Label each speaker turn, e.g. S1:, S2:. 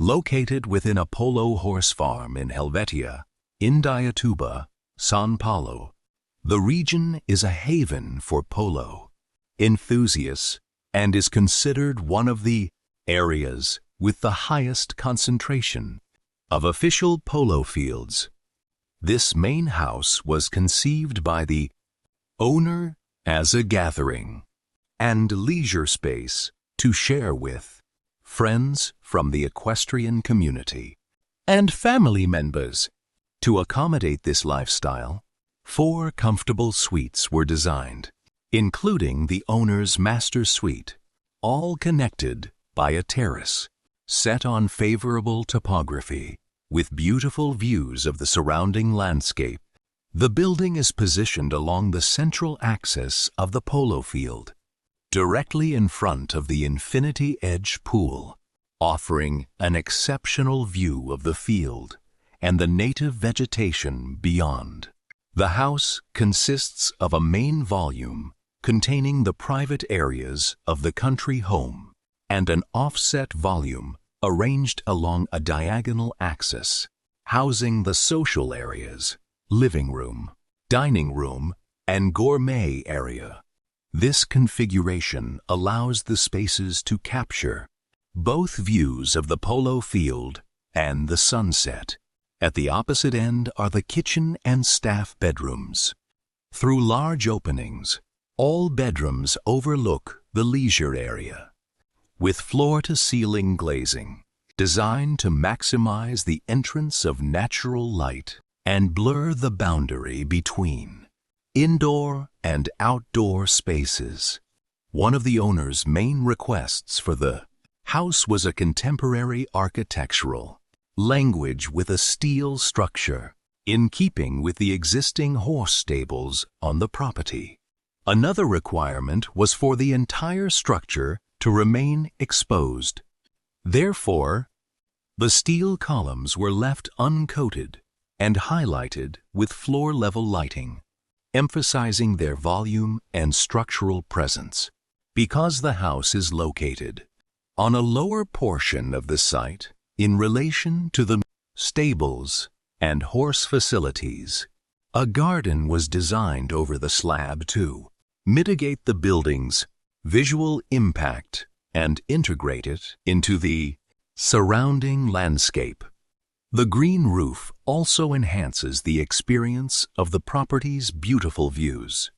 S1: Located within a polo horse farm in Helvetia, Indaiatuba, São Paulo, the region is a haven for polo enthusiasts and is considered one of the areas with the highest concentration of official polo fields. This main house was conceived by the owner as a gathering and leisure space to share with friends from the equestrian community and family members. To accommodate this lifestyle, 4 comfortable suites were designed, including the owner's master suite, all connected by a terrace set on favorable topography with beautiful views of the surrounding landscape. The building is positioned along the central axis of the polo field, directly in front of the infinity edge pool, offering an exceptional view of the field and the native vegetation beyond. The house consists of a main volume containing the private areas of the country home and an offset volume arranged along a diagonal axis, housing the social areas, living room, dining room, and gourmet area. This configuration allows the spaces to capture both views of the polo field and the sunset. At the opposite end are the kitchen and staff bedrooms. Through large openings, all bedrooms overlook the leisure area, with floor-to-ceiling glazing, designed to maximize the entrance of natural light and blur the boundary between indoor and outdoor spaces. One of the owner's main requests for the house was a contemporary architectural language with a steel structure, in keeping with the existing horse stables on the property. Another requirement was for the entire structure to remain exposed. Therefore, the steel columns were left uncoated and highlighted with floor-level lighting, emphasizing their volume and structural presence. Because the house is located on a lower portion of the site in relation to the stables and horse facilities, a garden was designed over the slab to mitigate the building's visual impact and integrate it into the surrounding landscape. The green roof also enhances the experience of the property's beautiful views.